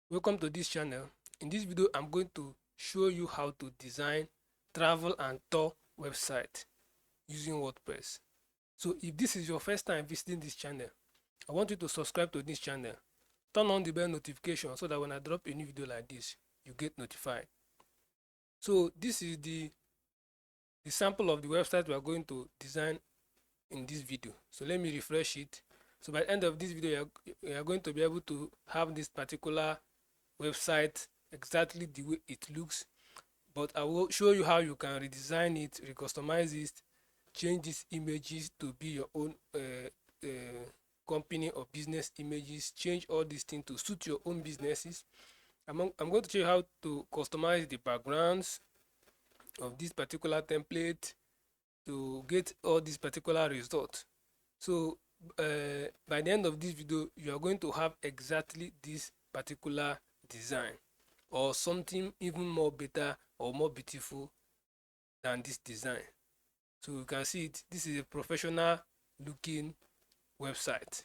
Welcome to this channel. In this video, I'm going to show you how to design travel and tour website using WordPress. So if this is your first time visiting this channel, I want you to subscribe to this channel. Turn on the bell notification so that when I drop a new video like this, you get notified. So this is the sample of the website we are going to design in this video. So let me refresh it. So by the end of this video, you are going to be able to have this particular website exactly the way it looks, but I will show you how you can redesign it, recustomize it, change these images to be your own company or business images, change all these things to suit your own businesses. I'm going to show you how to customize the backgrounds of this particular template to get all these particular results. So by the end of this video, you are going to have exactly this particular design or something even more better or more beautiful than this design. So you can see it. This is a professional looking website.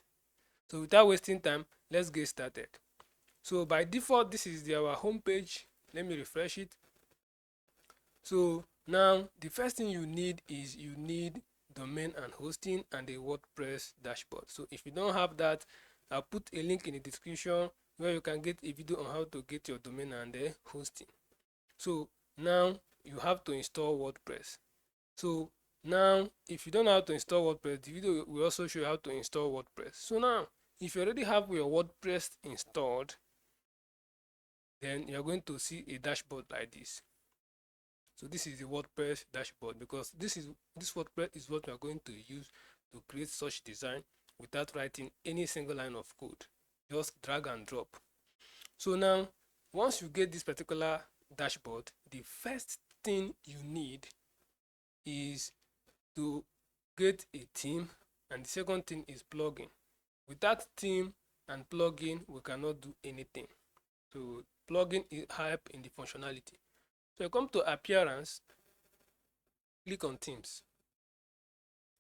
So without wasting time, let's get started. So by default, this is our home page. Let me refresh it. So now the first thing you need is you need domain and hosting and a WordPress dashboard. So if you don't have that, I'll put a link in the description where you can get a video on how to get your domain and the hosting. So now you have to install WordPress. So now if you don't know how to install WordPress, the video will also show you how to install WordPress. So now if you already have your WordPress installed, then you're going to see a dashboard like this. So this is the WordPress dashboard, because this WordPress is what we are going to use to create such design without writing any single line of code. Just drag and drop. So now once you get this particular dashboard, the first thing you need is to get a theme, and the second thing is plugin. Without theme and plugin, we cannot do anything. So plugin is help in the functionality. So you come to appearance, click on themes.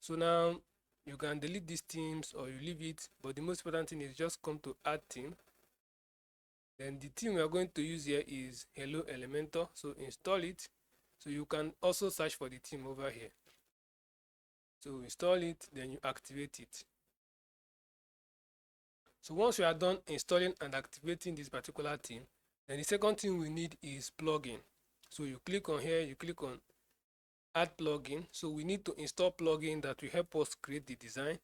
So now you can delete these themes or you leave it, but the most important thing is just come to add theme. Then the theme we are going to use here is Hello Elementor. So install it. So you can also search for the theme over here. So install it, then you activate it. So once you are done installing and activating this particular theme, then the second thing we need is plugin. So you click on here, you click on add plugin. So we need to install plugin that will help us create the design.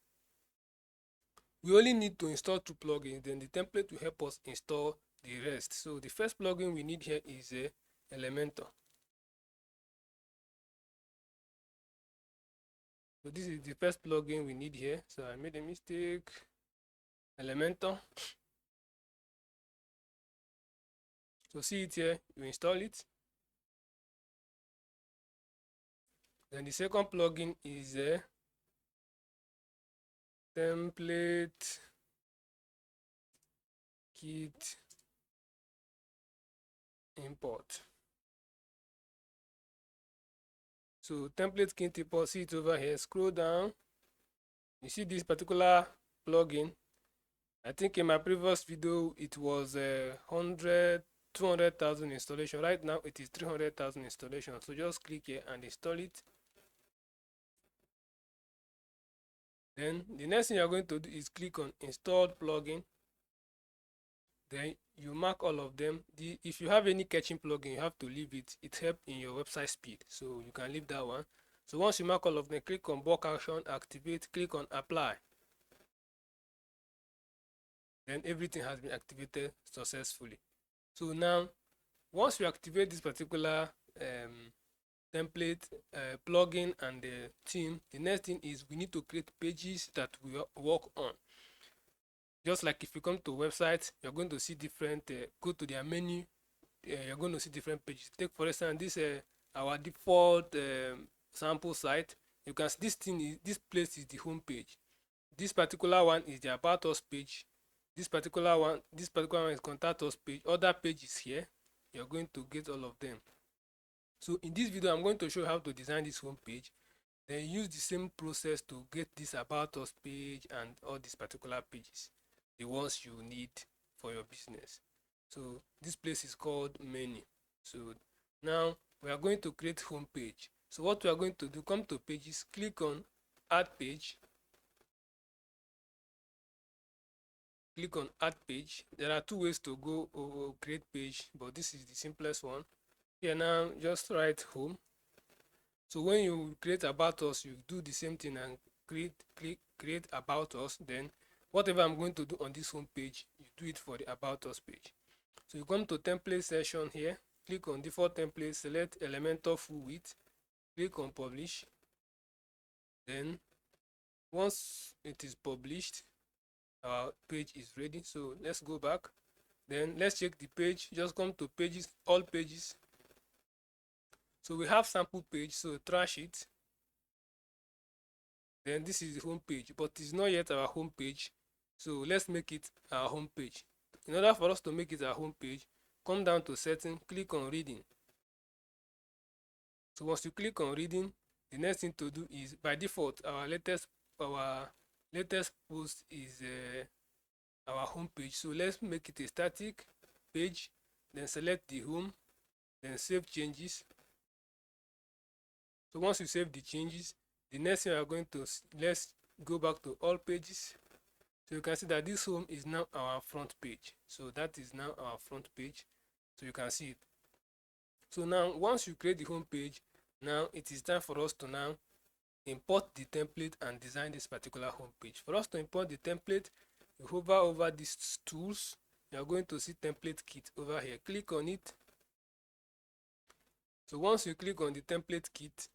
We only need to install 2 plugins, then the template will help us install the rest. So the first plugin we need here is Elementor. So this is the first plugin we need here. So I made a mistake. Elementor. So see it here, you install it. Then the second plugin is template kit import. So template kit import, see it over here, scroll down, you see this particular plugin. I think in my previous video it was 200,000 installation. Right now it is 300,000 installation. So just click here and install it. Then the next thing you're going to do is click on installed plugin. Then you mark all of them. If you have any catching plugin, you have to leave it. It helps in your website speed, so you can leave that one. So once you mark all of them, click on bulk action, activate, click on apply. Then everything has been activated successfully. So now once you activate this particular template, plugin and the theme, the next thing is we need to create pages that we work on. Just like if you come to websites, you're going to see different, go to their menu, you're going to see different pages. Take for instance this our default sample site. You can see this place is the home page. This particular one is the about us page. This particular one is contact us page. Other pages here, you're going to get all of them. So in this video, I'm going to show you how to design this home page, then use the same process to get this about us page and all these particular pages, the ones you need for your business. So this place is called menu. So now we are going to create home page. So what we are going to do, come to pages, click on add page, click on add page. There are two ways to go over create page, but this is the simplest one. Here now just write home. So when you create about us, you do the same thing and create about us. Then whatever I'm going to do on this home page, you do it for the about us page. So you come to template section here, click on default template, select Elementor full width, click on publish. Then once it is published, our page is ready. So let's go back. Then let's check the page. Just come to pages, all pages. So we have sample page, so trash it. Then this is the home page, but it's not yet our home page. So let's make it our home page. In order for us to make it our home page, come down to setting, click on reading. So once you click on reading, the next thing to do is, by default, our latest post is our home page. So let's make it a static page, then select the home, then save changes. So once you save the changes, the next thing we are going to, let's go back to all pages. So you can see that this home is now our front page. So that is now our front page. So you can see it. So now once you create the home page, now it is time for us to now import the template and design this particular home page. For us to import the template, you hover over these tools. You are going to see template kit over here. Click on it. So once you click on the template kit,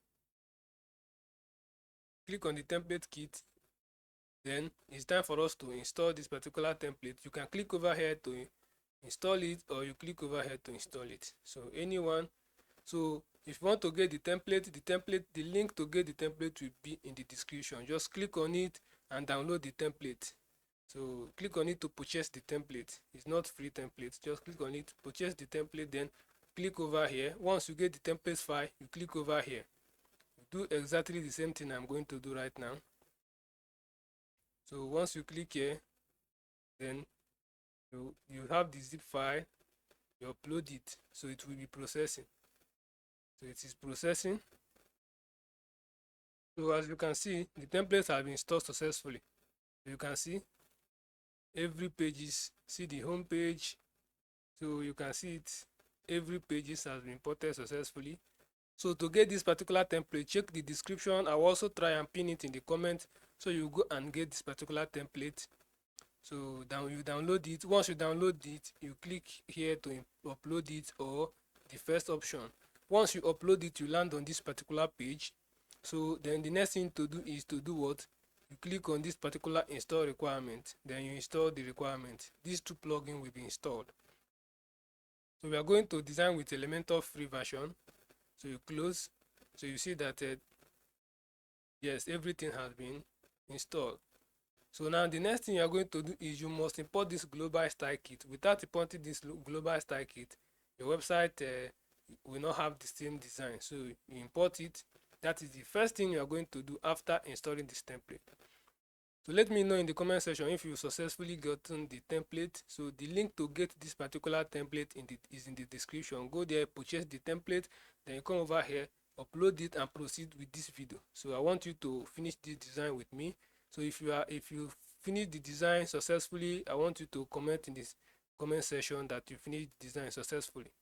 then it's time for us to install this particular template. You can click over here to install it, or you click over here to install it. So anyone. So if you want to get the template, the link to get the template will be in the description. Just click on it and download the template. So click on it to purchase the template. It's not free template. Just click on it, purchase the template, then click over here. Once you get the template file, you click over here. You do exactly the same thing I'm going to do right now. So once you click here, then you have the zip file, you upload it, so it will be processing. So it is processing. So as you can see, the templates have been installed successfully. You can see every pages, see the home page. So you can see it, every pages has been imported successfully. So to get this particular template, check the description. I will also try and pin it in the comment, so you go and get this particular template. So you download it. Once you download it, you click here to upload it, or the first option. Once you upload it, you land on this particular page. So then the next thing to do is to do what? You click on this particular install requirement, then you install the requirement. These two plugins will be installed. So we are going to design with Elementor free version. So you close. So you see that yes, everything has been installed. So now the next thing you are going to do is you must import this global style kit. Without importing this global style kit, your website will not have the same design. So you import it. That is the first thing you are going to do after installing this template. So let me know in the comment section if you successfully gotten the template. So the link to get this particular template is in the description. Go there, purchase the template, then you come over here, upload it, and proceed with this video. So I want you to finish this design with me. So if you finish the design successfully, I want you to comment in this comment section that you finished the design successfully.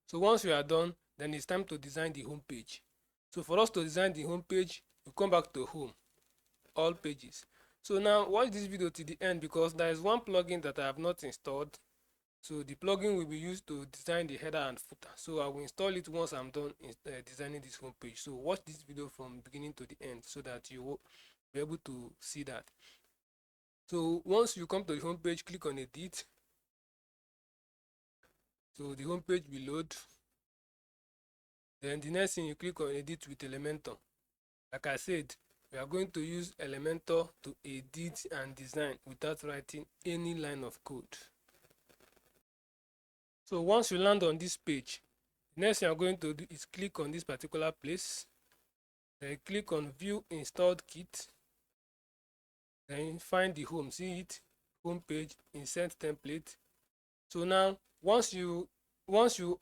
So once you are done, then it's time to design the home page. So for us to design the home page, you come back to home, all pages. So now watch this video to the end, because there is one plugin that I have not installed. So the plugin will be used to design the header and footer. So I will install it once I'm done designing this home page. So watch this video from beginning to the end so that you will be able to see that. So once you come to the home page, click on edit. So the home page will load. Then the next thing, you click on edit with Elementor. Like I said, we are going to use Elementor to edit and design without writing any line of code. So once you land on this page, the next thing you're going to do is click on this particular place. Then click on view installed kit. Then find the home. See it? home page, insert template. So now once you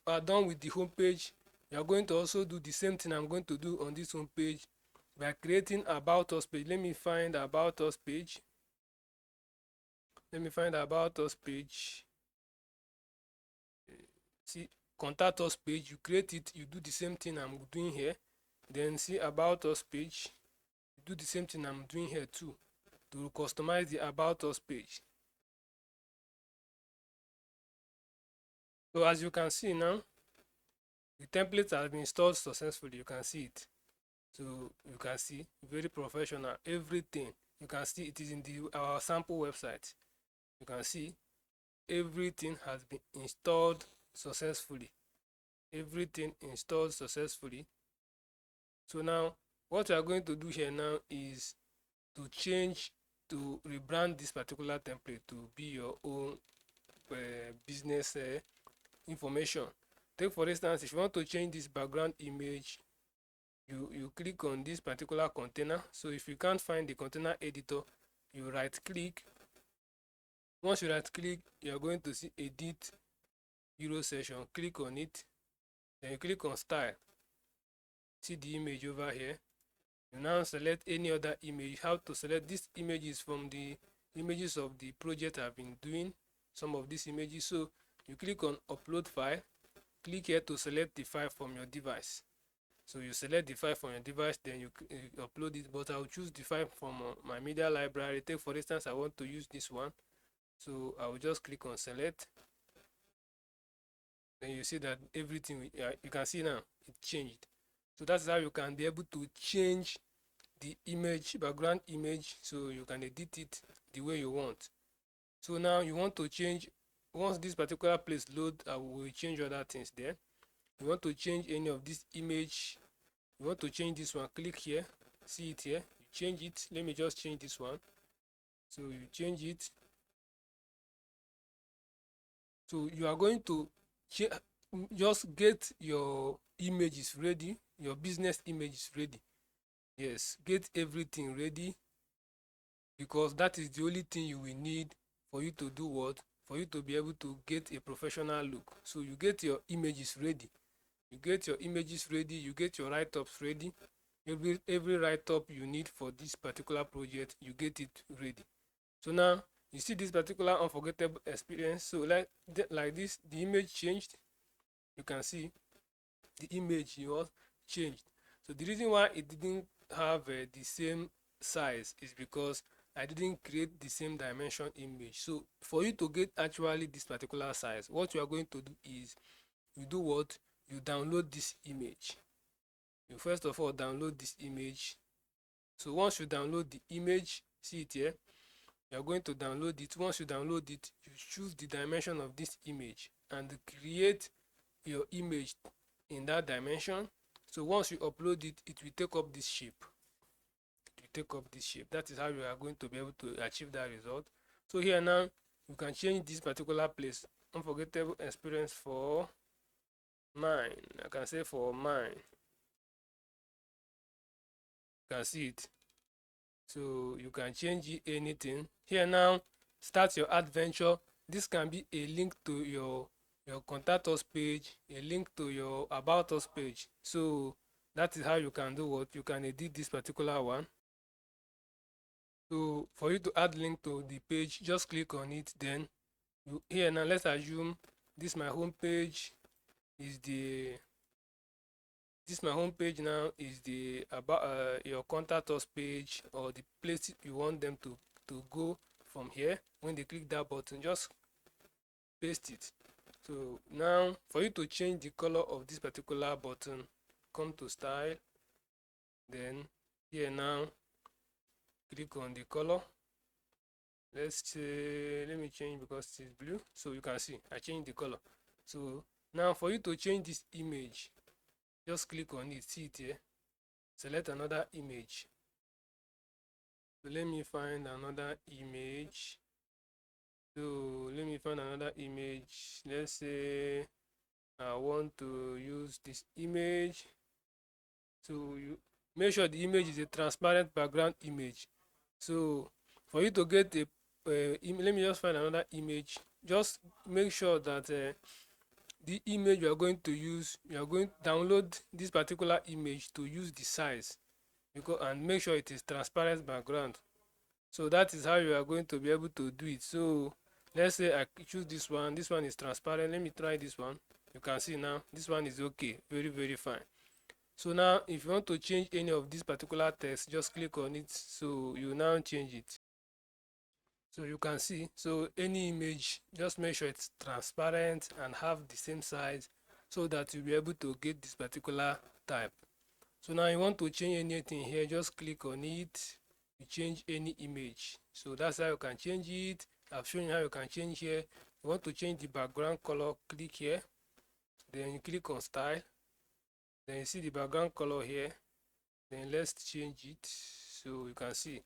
are done with the home page, you are going to also do the same thing I'm going to do on this home page by creating about us page. Let me find about us page. See, contact us page, you create it, you do the same thing I'm doing here. Then see about us page, you do the same thing I'm doing here too, to customize the about us page. So as you can see now, the template has been installed successfully. You can see it. So you can see, very professional, everything. You can see it is in our sample website. You can see everything has been installed successfully. Everything installed successfully. So now what we are going to do here now is to rebrand this particular template to be your own business information. Take for instance, if you want to change this background image, you click on this particular container. So if you can't find the container editor, you right click. Once you right click, you are going to see edit euro session. Click on it, then you click on style. See the image over here. You now select any other image. You have to select these images from the images of the project I've been doing, some of these images. So you click on upload file, click here to select the file from your device. So you select the file from your device, then you upload it, but I'll choose the file from my media library. Take for instance, I want to use this one, so I will just click on select. Then you see that everything, you can see now it changed. So that's how you can be able to change the image, background image, so you can edit it the way you want. So now you want to change, once this particular place load, I will change other things there. You want to change any of this image, you want to change this one, click here, see it here, you change it. Let me just change this one. So you change it. So you are going to just get your images ready, your business images ready. Yes, get everything ready, because that is the only thing you will need for you to do what? For you to be able to get a professional look. So you get your images ready. You get your images ready, you get your write-ups ready. Every write-up you need for this particular project, you get it ready. So now you see this particular unforgettable experience. So like this, the image changed. You can see the image was changed. So the reason why it didn't have the same size is because I didn't create the same dimension image. So for you to get actually this particular size, what you are going to do is you do what? You download this image. You first of all download this image. So once you download the image, see it here, you are going to download it. Once you download it, you choose the dimension of this image and create your image in that dimension. So once you upload it, it will take up this shape. That is how you are going to be able to achieve that result. So here now you can change this particular place, unforgettable experience for mine. I can say for mine. You can see it. So you can change anything here. Now start your adventure. This can be a link to your contact us page, a link to your about us page. So that is how you can do what? You can edit this particular one. So for you to add link to the page, just click on it. Then here now, let's assume this my home page is the my home page now is the about your contact us page, or the place you want them to go from here. When they click that button, just paste it. So now for you to change the color of this particular button, come to style, then here now click on the color. Let's say, let me change because it is blue. So you can see I changed the color. So now for you to change this image, just click on it, see it here, select another image. So let me find another image. Let's say I want to use this image. So you make sure the image is a transparent background image. So for you to get a let me just find another image. Just make sure that the image you are going to use, you are going to download this particular image to use the size, because and make sure it is transparent background. So that is how you are going to be able to do it. So let's say I choose this one. This one is transparent. Let me try this one. You can see now this one is okay, very fine. So now if you want to change any of this particular text, just click on it, so you now change it. So you can see, so any image, just make sure it's transparent and have the same size, so that you'll be able to get this particular type. So now you want to change anything here, just click on it, you change any image. So that's how you can change it. I've shown you how you can change here. You want to change the background color, click here, then you click on style, then you see the background color here, then let's change it. So you can see, you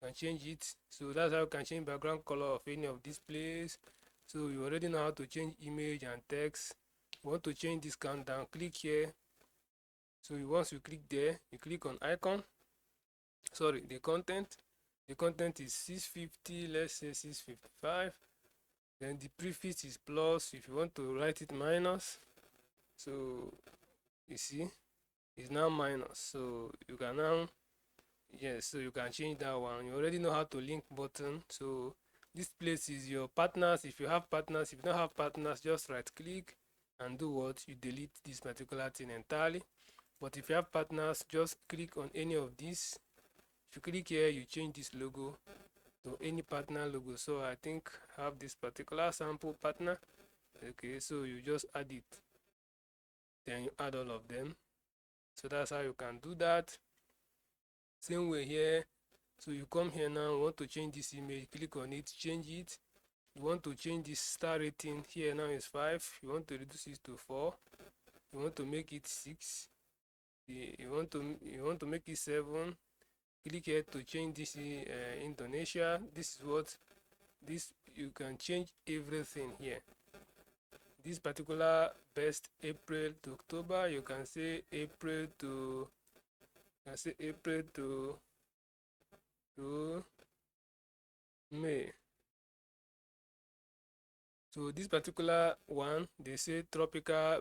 can change it. So that's how you can change background color of any of these plays. So you already know how to change image and text. You want to change this countdown, click here. So once you click there, you click on icon, sorry, the content is 650, let's say 655. Then the prefix is plus. If you want to write it minus, so you see it's now minus. So you can now, yes, so you can change that one. You already know how to link button. So this place is your partners. If you have partners, if you don't have partners, just right click and do what, you delete this particular thing entirely. But if you have partners, just click on any of these. If you click here, you change this logo to any partner logo. So I think I have this particular sample partner. Okay, so you just add it, then you add all of them. So that's how you can do that. Same way here. So you come here now, want to change this image, click on it, change it. You want to change this star rating here, now is 5. You want to reduce it to 4. You want to make it 6. You want to make it 7. Click here to change this Indonesia. This is what this, you can change everything here. This particular best April to October, you can say April to May. So this particular one, they say tropical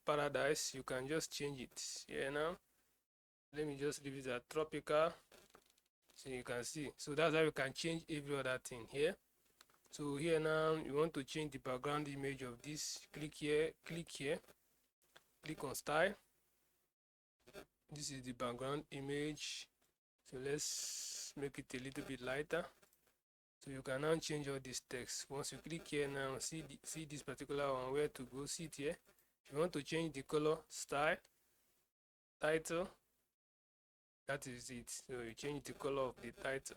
paradise. You can just change it here now. Let me just leave it at tropical, so you can see. So that's how you can change every other thing here. So here now you want to change the background image of this, click here, click on style. This is the background image. So let's make it a little bit lighter. So you can now change all this text. Once you click here now, see this particular one, where to go, see it here. If you want to change the color, style, title, that is it. So you change the color of the title.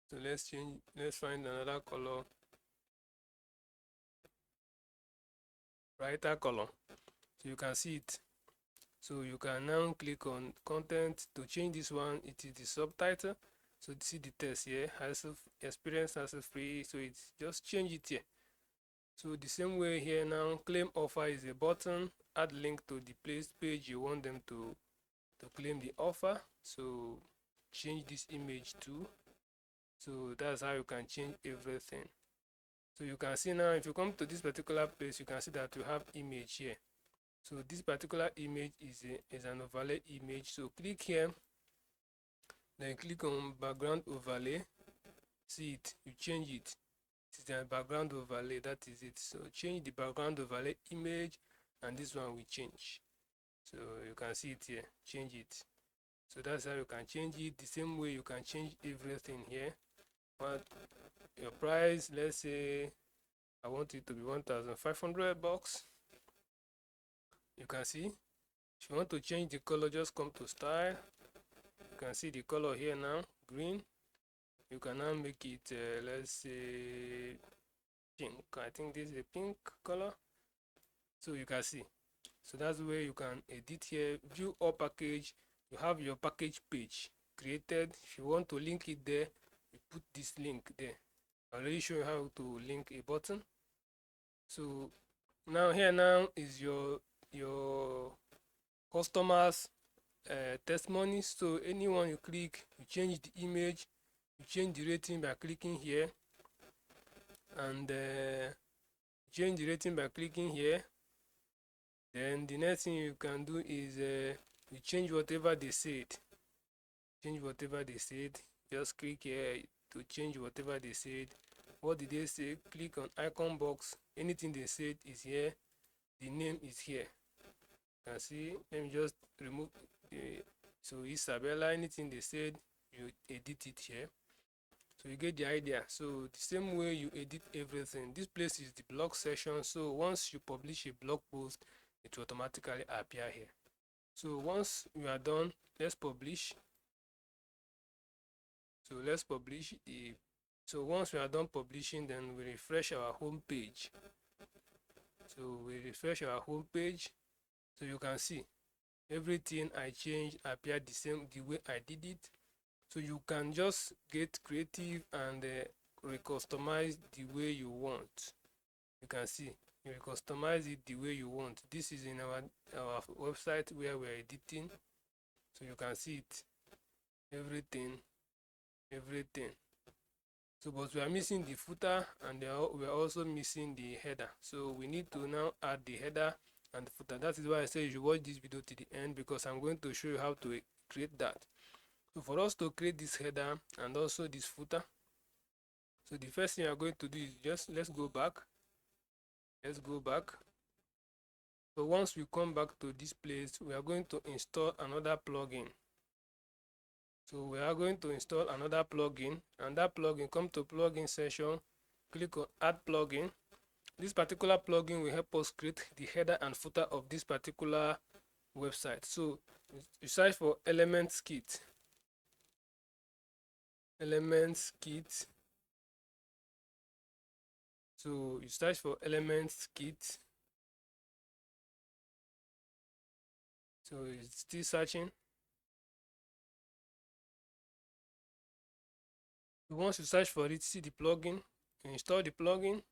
So let's find another color, brighter color, so you can see it. So you can now click on content to change this one. It is the subtitle. So see the text here, hassle experience hassle free. So it's just change it here. So the same way here now, claim offer is a button. Add link to the place page you want them to claim the offer. So change this image too. So that's how you can change everything. So you can see now, if you come to this particular place, you can see that you have image here. So this particular image is an overlay image. So click here, then click on background overlay. See it, you change it. It's a background overlay, that is it. So change the background overlay image, and this one will change. So you can see it here, change it. So that's how you can change it. The same way you can change everything here. But your price, let's say I want it to be 1,500 bucks. You can see. If you want to change the color, just come to style. You can see the color here now, green. You can now make it let's say pink. I think this is a pink color. So you can see. So that's where you can edit here, view all package. You have your package page created. If you want to link it there, you put this link there. I already show you how to link a button. So now here now is your customers testimonies. So anyone you click, you change the image, you change the rating by clicking here, and change the rating by clicking here. Then the next thing you can do is you change whatever they said. Change whatever they said. Just click here to change whatever they said. What did they say? Click on icon box. Anything they said is here. The name is here. You can see. Let me just remove the, so Isabella. Anything they said, you edit it here. So you get the idea. So the same way you edit everything. This place is the blog section. So once you publish a blog post, it will automatically appear here. So once you are done, let's publish. So let's publish the, so once we are done publishing, then we refresh our home page. So we refresh our home page, so you can see everything I changed appeared the same the way I did it. So you can just get creative and recustomize the way you want. You can see you customize it the way you want. This is in our website where we're editing, so you can see it, everything. So but we are missing the footer, and we are also missing the header. So we need to now add the header and the footer. That is why I say you should watch this video to the end, because I'm going to show you how to create that. So for us to create this header and also this footer, so the first thing I'm going to do is just let's go back. So once we come back to this place, we are going to install another plugin. So we are going to install another plugin, and that plugin, come to plugin section, click on add plugin. This particular plugin will help us create the header and footer of this particular website. So you search for Elements Kit. So you search for Elements Kit. So it's still searching. Once you search for it, see the plugin, install the plugin.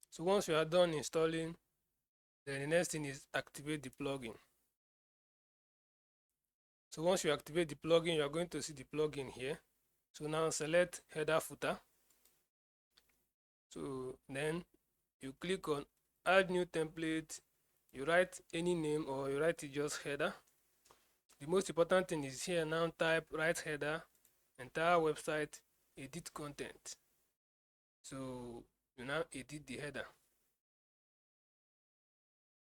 So once you are done installing, then the next thing is activate the plugin. So once you activate the plugin, you are going to see the plugin here. So now select header footer. So then you click on add new template. You write any name, or you write it just header. The most important thing is here now, type write header, entire website, edit content. So you now edit the header.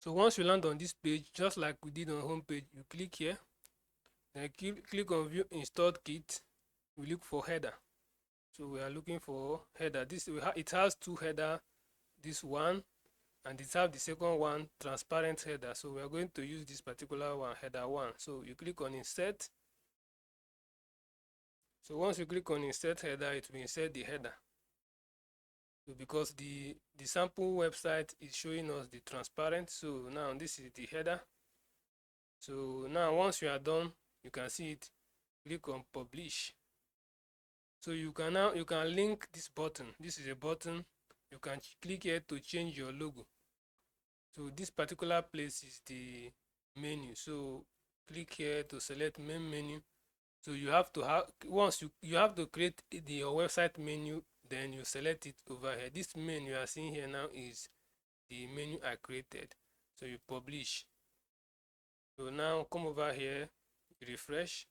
So once you land on this page, just like we did on home page, you click here, then click on view installed kit. We look for header. So we are looking for header. It has two header, this one, and it has the second one, transparent header. So we are going to use this particular one, header one. So you click on insert. So once you click on insert header, it will insert the header. So because the sample website is showing us the transparent, so now this is the header. So now once you are done, you can see it, click on publish. So you can link this button. This is a button. You can click here to change your logo. So this particular place is the menu. So click here to select main menu. So you have to have, once you have to create your website menu, then you select it over here. This menu you are seeing here now is the menu I created. So you publish. So now come over here, refresh.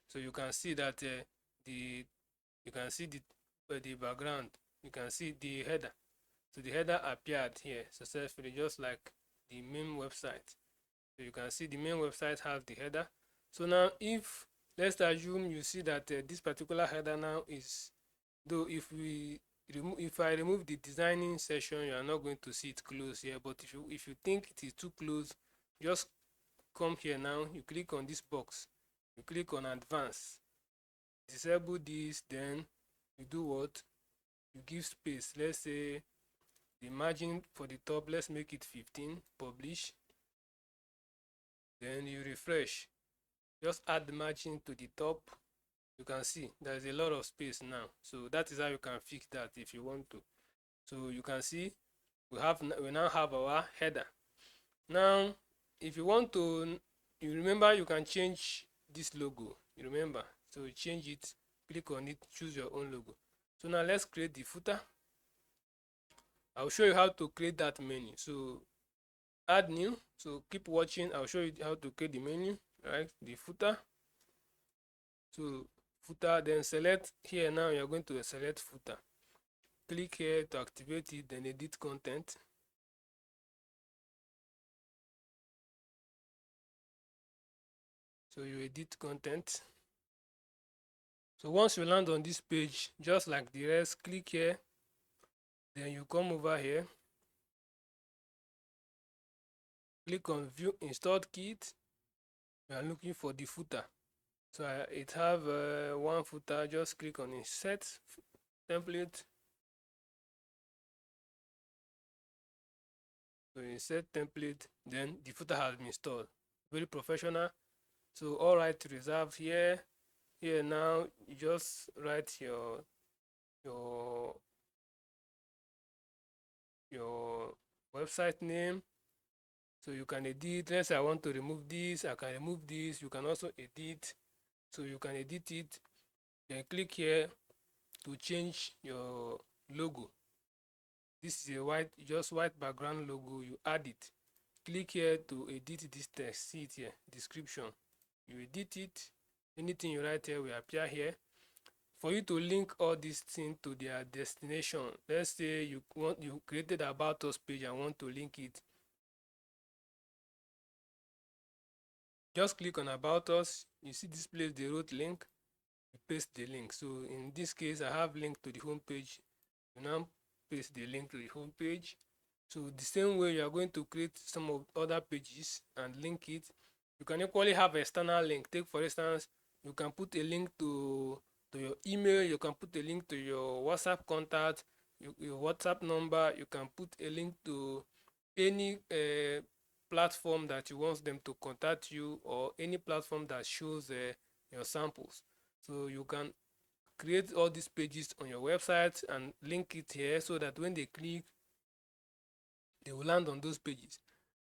So you can see that you can see the background. You can see the header. So the header appeared here successfully, just like the main website. So you can see the main website has the header. So now if let's assume you see that this particular header now is, though if I remove the designing section, you are not going to see it close here. But if you think it is too close, just come here now, you click on this box, you click on advanced, disable this, then you do what? You give space. Let's say the margin for the top, let's make it 15, publish. Then you refresh, just add the margin to the top. You can see there's a lot of space now. So that is how you can fix that if you want to. So you can see we now have our header. Now if you want to, you remember you can change this logo, you remember, so change it, click on it, choose your own logo. So now let's create the footer. I'll show you how to create that menu. So add new, so keep watching, I'll show you how to create the menu, right? The footer. So footer, then select here. Now you're going to select footer, click here to activate it, then edit content. So you edit content. So once you land on this page, just like the rest, click here, then you come over here, click on view installed kit. We are looking for the footer. So it have one footer. Just click on insert template. So insert template, then the footer has been installed. Very professional. So all right reserved here. Here now you just write your your website name. So you can edit. Let's say I want to remove this, I can remove this. You can also edit. So you can edit it. Then click here to change your logo. This is a white, just white background logo. You add it. Click here to edit this text. See it here, description. You edit it. Anything you write here will appear here. For you to link all these things to their destination, let's say you created about us page and want to link it. Just click on about us. You see this place they wrote link. You paste the link. So in this case, I have link to the home page. You now paste the link to the home page. So the same way you are going to create some of other pages and link it. You can equally have external link. Take for instance, you can put a link to your email. You can put a link to your WhatsApp contact, your WhatsApp number. You can put a link to any platform that you want them to contact you, or any platform that shows your samples. So you can create all these pages on your website and link it here, so that when they click, they will land on those pages.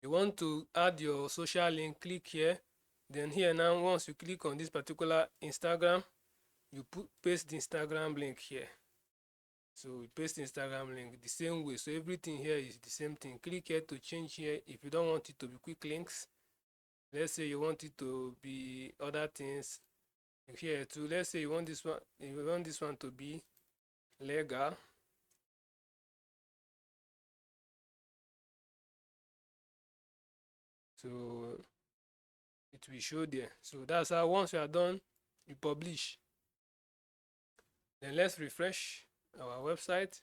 You want to add your social link, click here. Then here now, once you click on this particular Instagram, you paste the Instagram link here. So we paste Instagram link the same way. So everything here is the same thing. Click here to change here if you don't want it to be quick links. Let's say you want it to be other things here too. Let's say you want this one to be legal. So it will show there. So that's how, once you are done, you publish. Then let's refresh our website.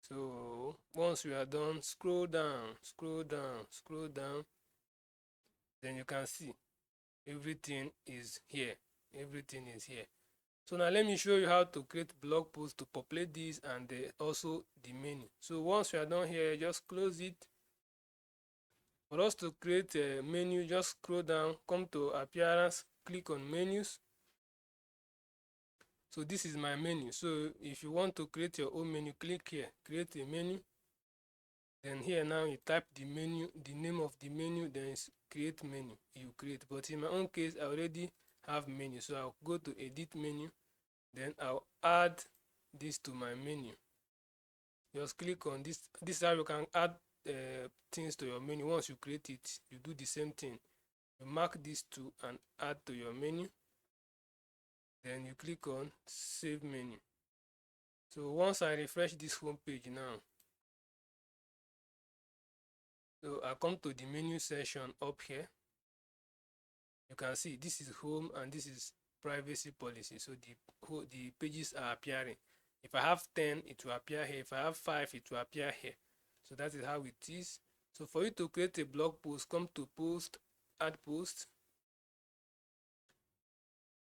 So once we are done, scroll down, scroll down, scroll down. Then you can see everything is here. Everything is here. So now let me show you how to create blog posts to populate this, and also the menu. So once you are done here, just close it. For us to create a menu, just scroll down, come to appearance, click on menus. So this is my menu. So if you want to create your own menu, click here, create a menu. Then here now you type the menu, the name of the menu, then it's create menu. You create. But in my own case, I already have menu. So I'll go to edit menu. Then I'll add this to my menu. Just click on this. This is how you can add things to your menu. Once you create it, you do the same thing. You mark these two and add to your menu. Then you click on save menu. So once I refresh this home page now, so I come to the menu section up here. You can see this is home and this is privacy policy. So the pages are appearing. If I have 10, it will appear here. If I have 5, it will appear here. So that is how it is. So for you to create a blog post, come to post, add post.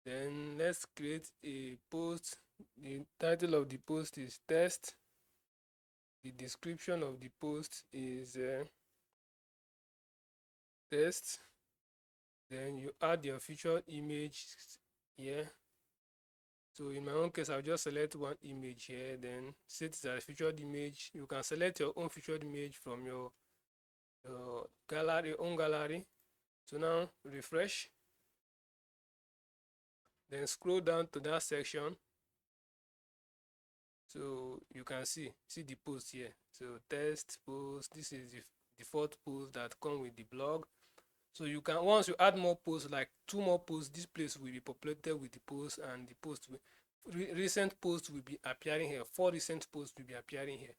Then let's create a post. The title of the post is test. The description of the post is test. Then you add your featured image here. So in my own case, I'll just select one image here, then set it as a featured image. You can select your own featured image from your gallery, your own gallery. So now refresh, then scroll down to that section. So you can see the post here. So test post, this is the default post that come with the blog. So you can, once you add more posts, like 2 more posts, this place will be populated with the posts, and the post will, recent posts will be appearing here. 4 recent posts will be appearing here.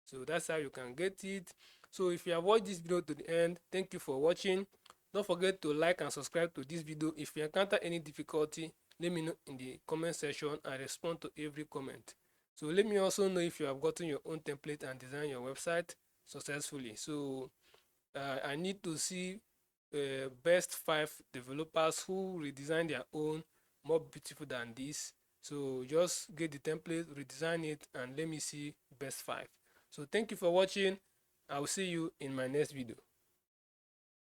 So that's how you can get it. So if you have watched this video to the end, thank you for watching. Don't forget to like and subscribe to this video. If you encounter any difficulty, let me know in the comment section. I respond to every comment. So let me also know if you have gotten your own template and design your website successfully. So I need to see best 5 developers who redesign their own more beautiful than this. So just get the template, redesign it, and let me see best 5. So thank you for watching. I will see you in my next video.